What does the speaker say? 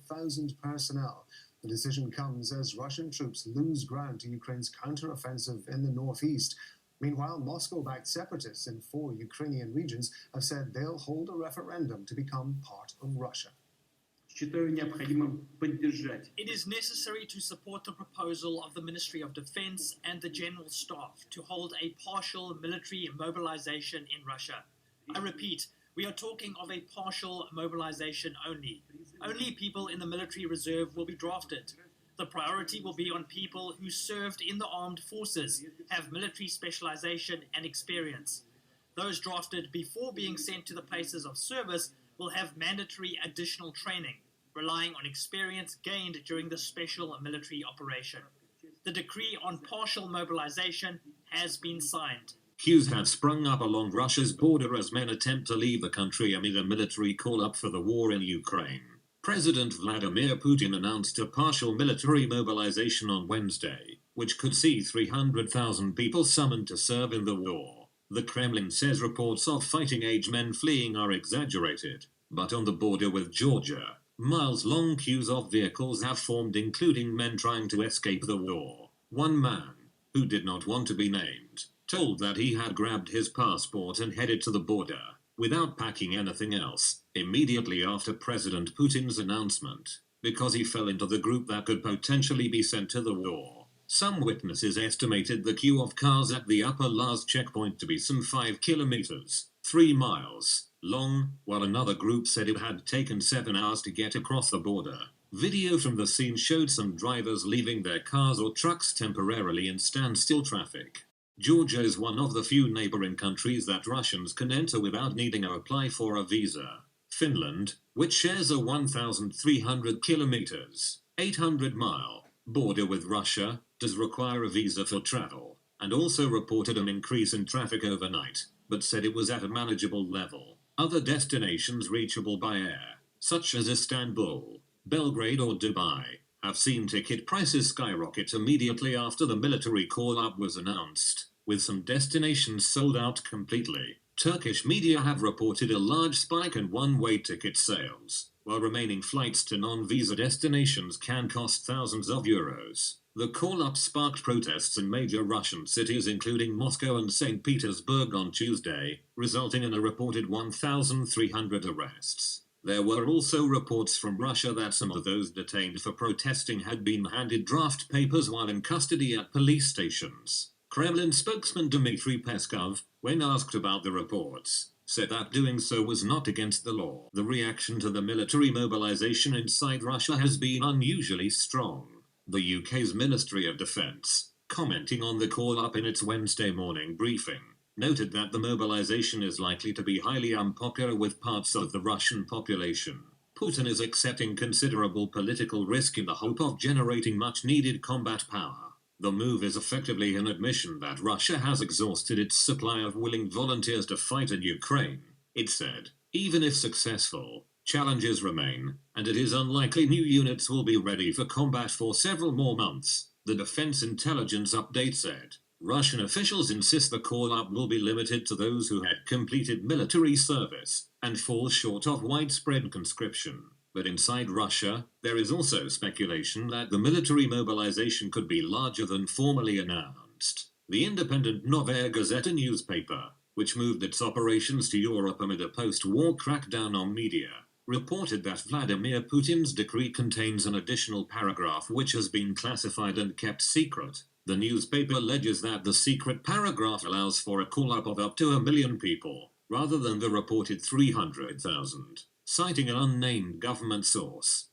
5,000 personnel. The decision comes as Russian troops lose ground to Ukraine's counteroffensive in the northeast. Meanwhile, Moscow-backed separatists in 4 Ukrainian regions have said they'll hold a referendum to become part of Russia. It is necessary to support the proposal of the Ministry of Defense and the General Staff to hold a partial military mobilization in Russia. I repeat, we are talking of a partial mobilization only. Only people in the military reserve will be drafted. The priority will be on people who served in the armed forces, have military specialization and experience. Those drafted before being sent to the places of service will have mandatory additional training, relying on experience gained during the special military operation. The decree on partial mobilization has been signed. Queues have sprung up along Russia's border as men attempt to leave the country amid a military call-up for the war in Ukraine. President Vladimir Putin announced a partial military mobilization on Wednesday, which could see 300,000 people summoned to serve in the war. The Kremlin says reports of fighting-age men fleeing are exaggerated, but on the border with Georgia, miles-long queues of vehicles have formed, including men trying to escape the war. One man, who did not want to be named, told that he had grabbed his passport and headed to the border, without packing anything else, immediately after President Putin's announcement, because he fell into the group that could potentially be sent to the war. Some witnesses estimated the queue of cars at the upper last checkpoint to be some 5 kilometers, 3 miles, long, while another group said it had taken 7 hours to get across the border. Video from the scene showed some drivers leaving their cars or trucks temporarily in standstill traffic. Georgia is one of the few neighboring countries that Russians can enter without needing to apply for a visa. Finland, which shares a 1,300 kilometers, 800-mile border with Russia, does require a visa for travel, and also reported an increase in traffic overnight, but said it was at a manageable level. Other destinations reachable by air, such as Istanbul, Belgrade or Dubai, have seen ticket prices skyrocket immediately after the military call-up was announced, with some destinations sold out completely. Turkish media have reported a large spike in one-way ticket sales, while remaining flights to non-visa destinations can cost thousands of euros. The call-up sparked protests in major Russian cities including Moscow and St. Petersburg on Tuesday, resulting in a reported 1,300 arrests. There were also reports from Russia that some of those detained for protesting had been handed draft papers while in custody at police stations. Kremlin spokesman Dmitry Peskov, when asked about the reports, said that doing so was not against the law. The reaction to the military mobilization inside Russia has been unusually strong. The UK's Ministry of Defence, commenting on the call-up in its Wednesday morning briefing, noted that the mobilization is likely to be highly unpopular with parts of the Russian population. Putin is accepting considerable political risk in the hope of generating much-needed combat power. The move is effectively an admission that Russia has exhausted its supply of willing volunteers to fight in Ukraine, it said. Even if successful, challenges remain, and it is unlikely new units will be ready for combat for several more months, the Defense Intelligence update said. Russian officials insist the call-up will be limited to those who had completed military service and fall short of widespread conscription. But inside Russia, there is also speculation that the military mobilization could be larger than formally announced. The independent Novaya Gazeta newspaper, which moved its operations to Europe amid a post-war crackdown on media, reported that Vladimir Putin's decree contains an additional paragraph which has been classified and kept secret. The newspaper alleges that the secret paragraph allows for a call-up of up to 1 million people, rather than the reported 300,000, citing an unnamed government source.